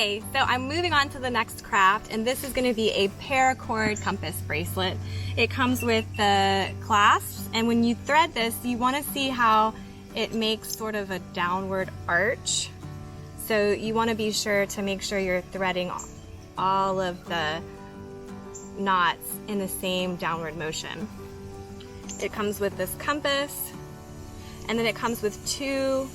Okay, so I'm moving on to the next craft, and this is going to be a paracord compass bracelet. It comes with the clasps, and when you thread this, you want to see how it makes sort of a downward arch. So you want to be sure to make sure you're threading all of the knots in the same downward motion. It comes with this compass, and then it comes with two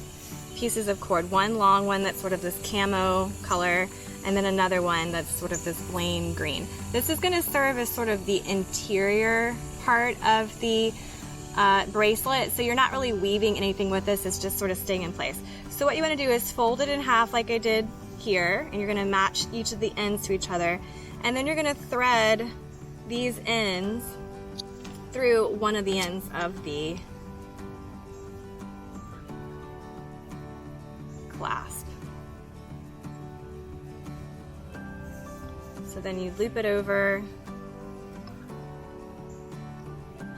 pieces of cord, one long one that's sort of this camo color, and then another one that's sort of this flame green. This is going to serve as sort of the interior part of the bracelet, so you're not really weaving anything with this, it's just sort of staying in place. So what you want to do is fold it in half like I did here, and you're going to match each of the ends to each other, and then you're going to thread these ends through one of the ends of the clasp. So then you loop it over,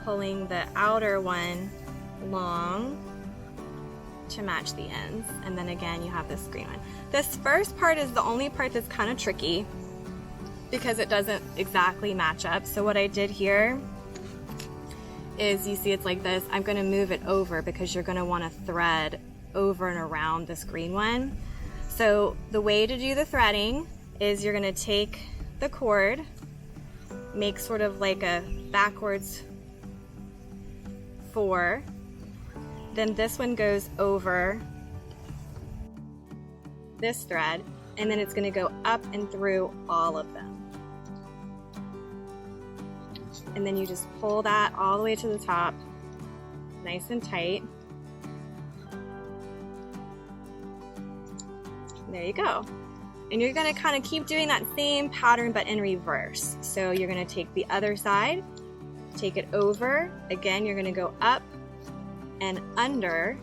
pulling the outer one long to match the ends, and then again you have this green one. This first part is the only part that's kind of tricky because it doesn't exactly match up. So what I did here is, you see it's like this, I'm going to move it over because you're going to want to thread over and around this green one. So the way to do the threading is you're going to take the cord, make sort of like a backwards 4, then this one goes over this thread, and then it's going to go up and through all of them. And then you just pull that all the way to the top, nice and tight. There you go. And you're going to kind of keep doing that same pattern but in reverse. So you're going to take the other side, take it over. Again, you're going to go up and under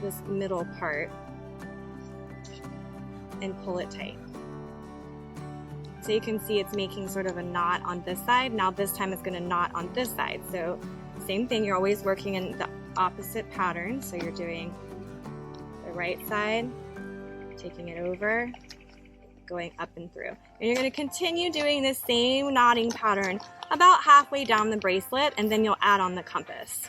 this middle part and pull it tight. So you can see it's making sort of a knot on this side. Now this time it's going to knot on this side. So same thing, you're always working in the opposite pattern. So you're doing the right side, taking it over, going up and through. And you're going to continue doing the same knotting pattern about halfway down the bracelet, and then you'll add on the compass.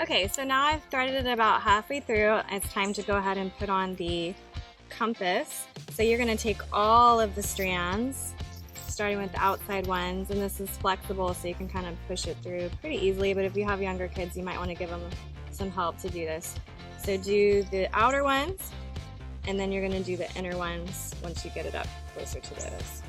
Okay, so now I've threaded it about halfway through. It's time to go ahead and put on the compass. So you're going to take all of the strands, starting with the outside ones, and this is flexible so you can kind of push it through pretty easily, but if you have younger kids, you might want to give them some help to do this. So do the outer ones, and then you're going to do the inner ones once you get it up closer to those.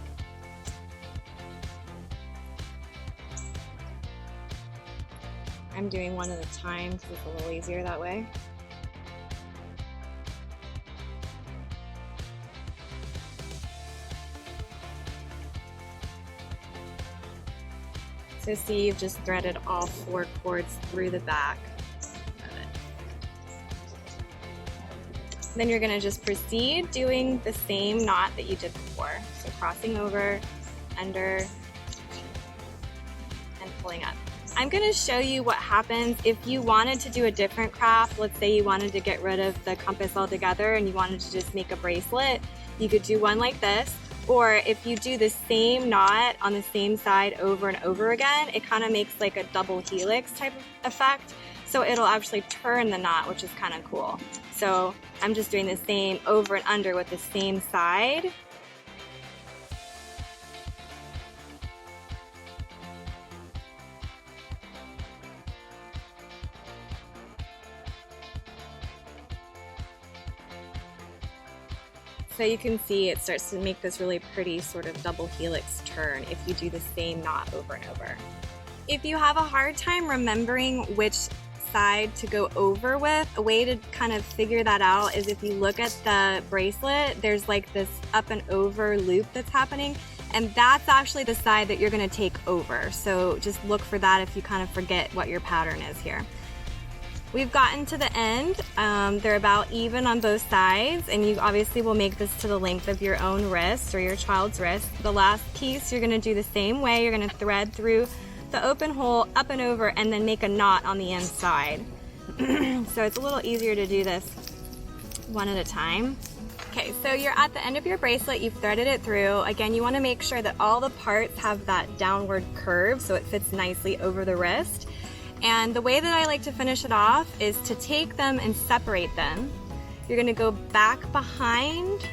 I'm doing one at a time because it's a little easier that way. So see, you've just threaded all 4 cords through the back of it. Then you're going to just proceed doing the same knot that you did before. So crossing over, under, and pulling up. I'm going to show you what happens if you wanted to do a different craft. Let's say you wanted to get rid of the compass altogether and you wanted to just make a bracelet. You could do one like this. Or if you do the same knot on the same side over and over again, it kind of makes like a double helix type of effect. So it'll actually turn the knot, which is kind of cool. So I'm just doing the same over and under with the same side. So you can see it starts to make this really pretty sort of double helix turn if you do the same knot over and over. If you have a hard time remembering which side to go over with, a way to kind of figure that out is if you look at the bracelet, there's like this up and over loop that's happening, and that's actually the side that you're going to take over. So just look for that if you kind of forget what your pattern is here. We've gotten to the end. They're about even on both sides, and you obviously will make this to the length of your own wrist or your child's wrist. The last piece you're going to do the same way. You're going to thread through the open hole up and over and then make a knot on the inside. So it's a little easier to do this one at a time. Okay, so you're at the end of your bracelet, you've threaded it through. Again, you want to make sure that all the parts have that downward curve so it fits nicely over the wrist. And the way that I like to finish it off is to take them and separate them. You're going to go back behind,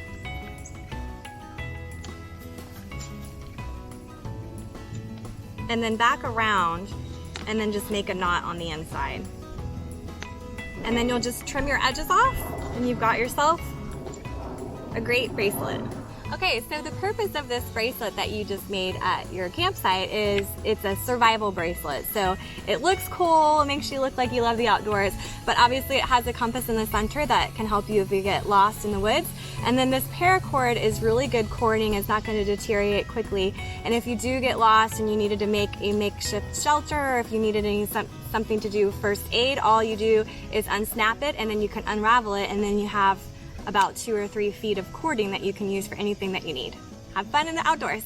and then back around, and then just make a knot on the inside. And then you'll just trim your edges off, and you've got yourself a great bracelet. Okay, so the purpose of this bracelet that you just made at your campsite is it's a survival bracelet. So it looks cool, it makes you look like you love the outdoors, but obviously it has a compass in the center that can help you if you get lost in the woods. And then this paracord is really good cording, it's not going to deteriorate quickly. And if you do get lost and you needed to make a makeshift shelter, or if you needed something to do first aid, all you do is unsnap it and then you can unravel it, and then you have about 2 or 3 feet of cording that you can use for anything that you need. Have fun in the outdoors.